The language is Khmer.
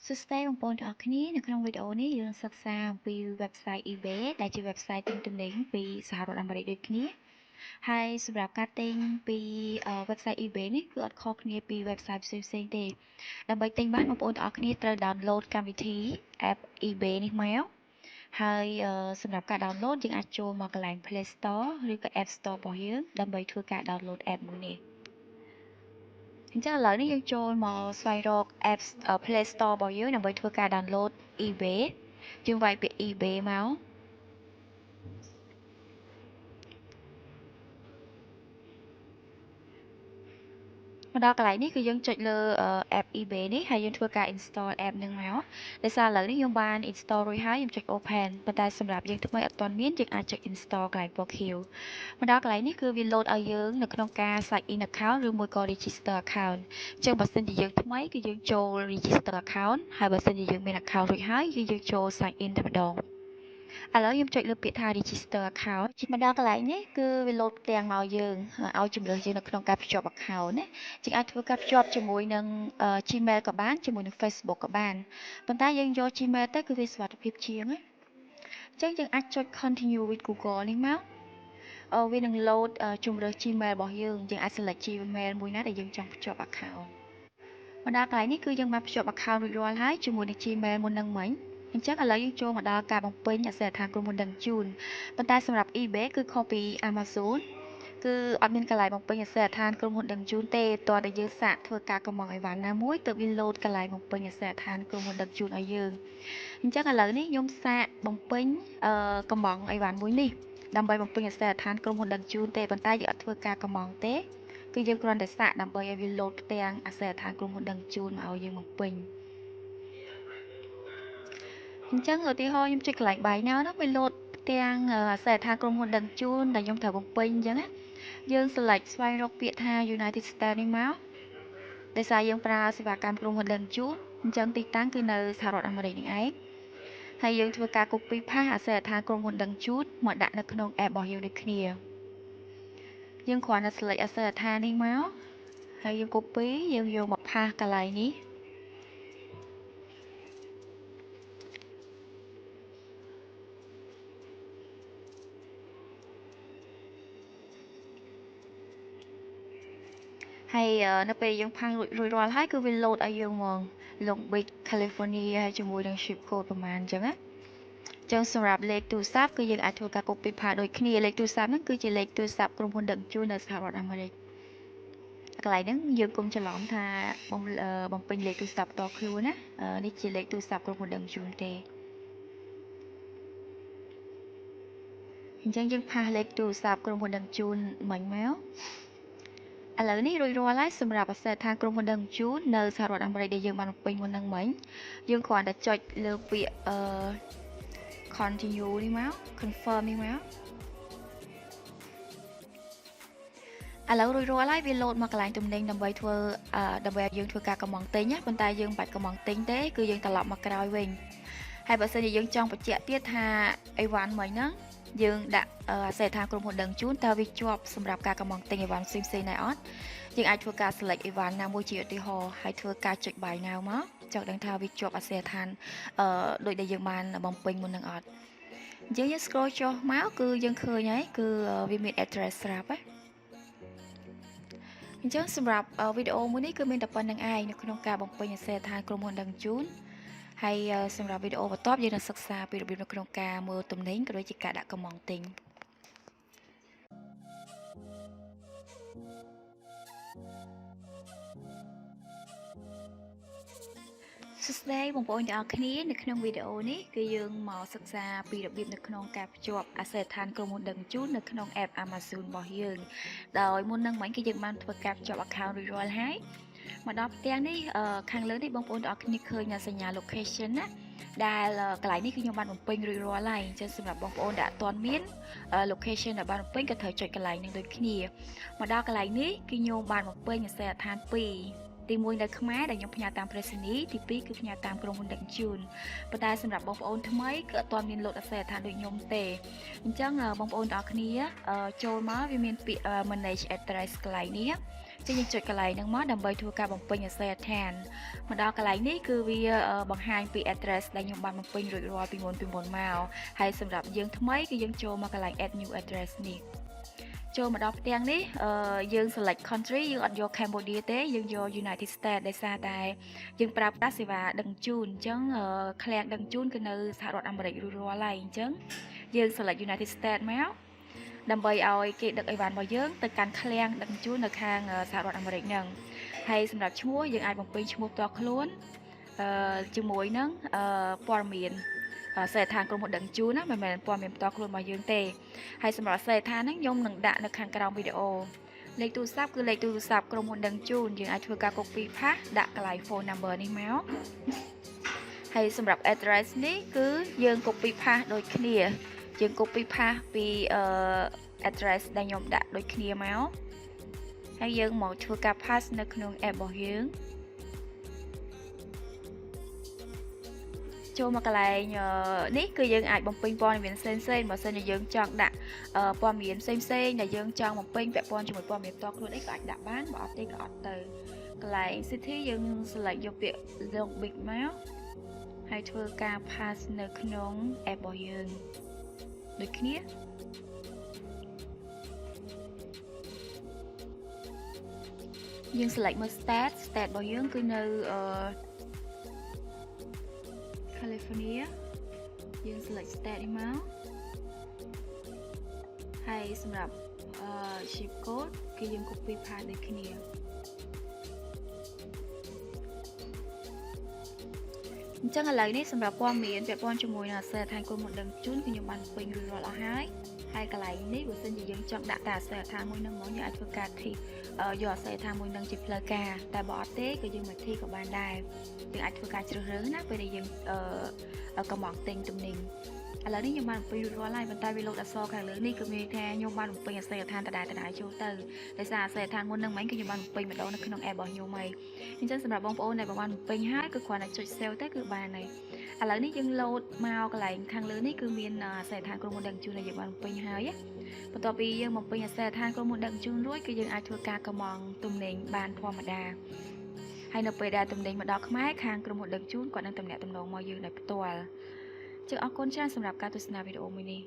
សួស្តីបងប្អូនទាំងអស់គ្នានៅក្នុងវីដេអូនេះយើងសិក្សាអំពី website eBay ដែលជា website ទិញទំនិញពីសហរដ្ឋអាមេរិកដូចគ្នាហើយសម្រាប់ការទិញពី website eBay នេះគឺអត់ខុសគ្នាពី website ផ្សេងៗទេដើម្បីទិញបានបងប្អូនទាំងអស់គ្នាត្រូវ download កម្មវិធី app eBay នេះមកហើយសម្រាប់ការ download យើងអាចចូលមកកន្លែង Play Store ឬក៏ App Store របស់យើងដើម្បីធ្វើការ download app មួយនេះអញ្ចឹងឥឡូវនេះយើងចូលមកស្វែងរក App Play Store របស់យើងដើម្បីធ្វើការ download eBay យើងវាយពាក្យ eBay មកមកដល់កន្លែងនេះគឺយើងចុចលើ app eBay នេះហើយយើងធ្វើការ install app នឹងមកដោយសារឥឡូវនេះយើងបាន install រួចហើយយើងចុច open ប៉ុន្តែសម្រាប់យើងថ្មីអត់ទាន់មានយើងអាចចុច install កន្លែងពណ៌ខៀវមកដល់កន្លែងនេះគឺវា load ឲ្យយើងនៅក្នុងការ sign in account ឬមួយក៏ register account អញ្ចឹងបើសិនជាយើងថ្មីគឺយើងចូល register account ហើយបើសិនជាយើងមាន account រួចហើយគឺយើងចូល sign in តែម្ដងឥឡូវខ្ញុំចុចលើពាក្យថា register account មកដល់កន្លែងនេះគឺវា load ផ្ទាំងមកយើងឲ្យជំរើសយើងនៅក្នុងការភ្ជាប់ account ណាយើងអាចធ្វើការភ្ជាប់ជាមួយនឹង Gmail ក៏បានជាមួយនឹង Facebook ក៏បានប៉ុន្តែយើងយក Gmail ទៅគឺវាសុវត្ថិភាពជាងណាអញ្ចឹងយើងអាចចុច continue with Google នេះមកវានឹង load ជំរើស Gmail របស់យើងអាច select Gmail មួយណាដែលយើងចង់ភ្ជាប់ account មកដល់កន្លែងនេះគឺយើងបានភ្ជាប់ account រួចរាល់ហើយជាមួយនឹង Gmail មុននឹងមិញអញ្ចឹងឥឡូវយើងចូលមកដល់ការបំពេញអាសយដ្ឋានក្រុមហ៊ុនដឹកជញ្ជូនប៉ុន្តែសម្រាប់ eBay គឺខុសពី Amazon គឺអត់មានកន្លែងបំពេញអាសយដ្ឋានក្រុមហ៊ុនដឹកជញ្ជូនទេតើតែយើងសាកធ្វើការកម្មង់អីវ៉ាន់ណាមួយទើបវា load កន្លែងបំពេញអាសយដ្ឋានក្រុមហ៊ុនដឹកជញ្ជូនឲ្យយើងអញ្ចឹងឥឡូវនេះខ្ញុំសាកបំពេញកម្មង់អីវ៉ាន់មួយនេះដើម្បីបំពេញអាសយដ្ឋានក្រុមហ៊ុនដឹកជញ្ជូនទេប៉ុន្តែយើងអត់ធ្វើការកម្មង់ទេគឺយើងគ្រាន់តែសាកដើម្បីឲ្យវា load ផ្ទាំងអាសយដ្ឋានក្រុមហ៊ុនដឹកជញ្ជូនមកឲ្យយើងបំពេញអញ្ចឹងឧទាហរណ៍ខ្ញុំចុចកន្លែង Buy Now នោះវា load ផ្ទាំងអាសយដ្ឋានក្រុមហ៊ុនដឹកជញ្ជូនដែលខ្ញុំត្រូវបំពេញអញ្ចឹងណាយើង select ស្វែងរកពាក្យថា United States នេះមកដោយសារយើងប្រើសេវាកម្មក្រុមហ៊ុនដឹកជញ្ជូនអញ្ចឹងទីតាំងគឺនៅសហរដ្ឋអាមេរិកនេះឯងហើយយើងធ្វើការ copy paste អាសយដ្ឋានក្រុមហ៊ុនដឹកជញ្ជូនមកដាក់នៅក្នុង app របស់យើងដូចគ្នាយើងគ្រាន់តែ select អាសយដ្ឋាននេះមកហើយយើង copy យើងយកមក paste កន្លែងនេះហើយនៅពេលយើងផាំងរួចរាល់ហើយគឺវា load ឲ្យយើងហ្មង Long Beach California ហើយជាមួយនឹង zip code ប្រហែលអញ្ចឹងណាចឹងសម្រាប់លេខទូរស័ព្ទគឺយើងអាចធ្វើការ copy paste ដូចគ្នាលេខទូរស័ព្ទហ្នឹងគឺជាលេខទូរស័ព្ទក្រុមហ៊ុនដឹកជញ្ជូននៅសហរដ្ឋអាមេរិកកន្លែងហ្នឹងយើងកុំច្រឡំថាបំពេញលេខទូរស័ព្ទផ្ទាល់ខ្លួនណានេះជាលេខទូរស័ព្ទក្រុមហ៊ុនដឹកជញ្ជូនទេអញ្ចឹងយើងផាសលេខទូរស័ព្ទក្រុមហ៊ុនដឹកជញ្ជូនមិញមកឥឡូវនេះរួចរាល់ហើយសម្រាប់អាសយដ្ឋានក្រុមហ៊ុនដឹកជញ្ជូននៅសហរដ្ឋអាមេរិកដែលយើងបានបំពេញមុនហ្នឹងមិញយើងគ្រាន់តែចុចលើពាក្យcontinue នេះមក confirm នេះមកឥឡូវរួចរាល់ហើយវា load មកកន្លែងទំនិញដើម្បីឲ្យយើងធ្វើការកម្មង់ទិញណាប៉ុន្តែយើងមិនបាច់កម្មង់ទិញទេគឺយើងត្រឡប់មកក្រោយវិញហើយបើសិនជាយើងចង់បញ្ជាក់ទៀតថាអីវ៉ាន់មិញហ្នឹងយើងដាក់អាសយដ្ឋានក្រុមហ៊ុនដឹកជញ្ជូនតើវាជាប់សម្រាប់ការកម្មង់ទិញអីវ៉ាន់ផ្សេងៗដែរអត់យើងអាចធ្វើការ select អីវ៉ាន់ណាមួយជាឧទាហរណ៍ហើយធ្វើការចុច buy now មកចង់ដឹងថាវាជាប់អាសយដ្ឋានដូចដែលយើងបានបំពេញមុននឹងអត់អញ្ចឹងយើង scroll ចុះមកគឺយើងឃើញហើយគឺវាមាន address ស្រាប់ណាអញ្ចឹងសម្រាប់វីដេអូមួយនេះគឺមានតែប៉ុណ្្នឹងឯងនៅក្នុងការបំពេញអាសយដ្ឋានក្រុមហ៊ុនដឹកជញ្ជូនហើយសម្រាប់វីដេអូបន្ទាប់យើងនឹងសិក្សាពីរបៀបនៅក្នុងការមើលទំនិញក៏ដូចជាការដាក់កម្មង់ទិញសួស្តីបងប្អូនទាំងអស់គ្នានៅក្នុងវីដេអូនេះគឺយើងមកសិក្សាពីរបៀបនៅក្នុងការភ្ជាប់អាសយដ្ឋានក្រុមហ៊ុនដឹកជញ្ជូននៅក្នុង app Amazon របស់យើងដោយមុននឹងមិញគឺយើងបានធ្វើការភ្ជាប់ account រួចរាល់ហើយមកដល់ផ្ទាំងនេះខាងលើនេះបងប្អូនទាំងអស់គ្នាឃើញសញ្ញា location ណាដែលកន្លែងនេះគឺខ្ញុំបានបំពេញរួចរាល់ហើយអញ្ចឹងសម្រាប់បងប្អូនដែលអត់ទាន់មាន location ដែលបានបំពេញក៏ត្រូវចុចកន្លែងនេះដូចគ្នាមកដល់កន្លែងនេះគឺខ្ញុំបានបំពេញអាសយដ្ឋាន2ទី1នៅខ្មែរដែលខ្ញុំផ្ញើតាមប្រេសនីទី2គឺផ្ញើតាមក្រុមហ៊ុនដឹកជញ្ជូនប៉ុន្តែសម្រាប់បងប្អូនថ្មីគឺអត់ទាន់មានលោតអាសយដ្ឋានដូចខ្ញុំទេអញ្ចឹងបងប្អូនទាំងអស់គ្នាចូលមកវាមានពាក្យ manage address កន្លែងនេះ ជាយើងចុចកន្លែងហ្នឹងមកដើម្បីធ្វើការបំពេញអាសយដ្ឋានមកដល់កន្លែងនេះគឺវាបង្ហាញពី address ដែលខ្ញុំបានបំពេញរួចរាល់ពីមុនមកហើយសម្រាប់យើងថ្មីគឺយើងចូលមកកន្លែង add new address នេះចូលមកដល់ផ្ទាំងនេះយើង select country យើងអត់យក Cambodia ទេយើងយក United States ដោយសារតែយើងប្រើប្រាស់សេវាដឹកជូនអញ្ចឹងឃ្លាំងដឹកជូនគឺនៅសហរដ្ឋអាមេរិករួចរាល់ហើយអញ្ចឹងយើង select United States មកដើម្បីឲ្យគេដឹកអីវ៉ាន់របស់យើងទៅកាន់ឃ្លាំងដឹកជញ្ជូននៅខាងសហរដ្ឋអាមេរិកហ្នឹងហើយសម្រាប់ឈ្មោះយើងអាចបំពេញឈ្មោះផ្ទាល់ខ្លួនជាមួយនឹងព័ត៌មានសេដ្ឋានក្រុមហ៊ុនដឹកជញ្ជូនណាមិនមែនព័ត៌មានផ្ទាល់ខ្លួនរបស់យើងទេហើយសម្រាប់សេដ្ឋានហ្នឹងខ្ញុំនឹងដាក់នៅខាងក្រោមវីដេអូលេខទូរស័ព្ទគឺលេខទូរស័ព្ទក្រុមហ៊ុនដឹកជញ្ជូនយើងអាចធ្វើការ copy paste ដាក់កន្លែង phone number នេះមកហើយសម្រាប់ address នេះគឺយើង copy paste ដូចគ្នាយើង copy paste ពី address ដែលខ្ញុំដាក់ដូចគ្នាមកហើយយើងមកធ្វើការ paste នៅក្នុង app របស់យើងចូលមកកន្លែងនេះគឺយើងអាចបំពេញព័ត៌មានផ្សេងបើសិនជាយើងចង់ដាក់ព័ត៌មានផ្សេងដែលយើងចង់បំពេញពាក់ព័ន្ធជាមួយព័ត៌មានផ្ទាល់ខ្លួនអីក៏អាចដាក់បានបើអត់ទេក៏អត់ទៅកន្លែង city យើង select យកពាក្យ Long Beach មកហើយធ្វើការ paste នៅក្នុង app របស់យើងដូចគ្នាយើង select មើល state របស់យើងគឺនៅCalifornia យើង select state នេះមកហើយសម្រាប់zip code គឺយើង copy paste ដូចគ្នាអញ្ចឹងឥឡូវនេះសម្រាប់ព័ត៌មានពាក់ព័ន្ធជាមួយនឹងអាសយដ្ឋានក្រុមហ៊ុនដឹកជញ្ជូនគឺខ្ញុំបានពេញរួចរាល់អស់ហើយកន្លែងនេះបើសិនជាយើងចង់ដាក់តែអាសយដ្ឋានមួយនឹងមកយើងអាចធ្វើការធីយកអាសយដ្ឋានមួយនឹងជាផ្លូវការតែបើអត់ទេក៏យើងមកធីក៏បានដែរយើងអាចធ្វើការជ្រើសរើសណាពេលដែលយើងកំងទិញទំនិញឥឡូវនេះខ្ញុំបានបំពេញរួចរាល់ហើយប៉ុន្តែវាលោតអក្សរខាងលើនេះគឺមានថាខ្ញុំបានបំពេញអាសយដ្ឋានដដែលចូលទៅដោយសារអាសយដ្ឋានមុននឹងមិញគឺខ្ញុំបានបំពេញម្ដងនៅក្នុង app របស់ខ្ញុំហើយអញ្ចឹងសម្រាប់បងប្អូនដែលបានបំពេញហើយគឺគ្រាន់តែចុច save ទៅគឺបានហើយឥឡូវនេះយើងលោតមកកន្លែងខាងលើនេះគឺមានអាសយដ្ឋានក្រុមហ៊ុនដឹកជញ្ជូនដែលយើងបានបំពេញហើយបន្ទាប់ពីយើងបំពេញអាសយដ្ឋានក្រុមហ៊ុនដឹកជញ្ជូនរួចគឺយើងអាចធ្វើការកម្មង់ទំនិញបានធម្មតាហើយនៅពេលដែលទំនិញមកដល់ខ្មែរខាងក្រុមហ៊ុនដឹកជញ្ជូនគាត់នឹងទំនាក់ទំនងមកយើងដោយផ្ទាល់អរគុណច្រើនសម្រាប់ការទស្សនាវីដេអូមួយនេះ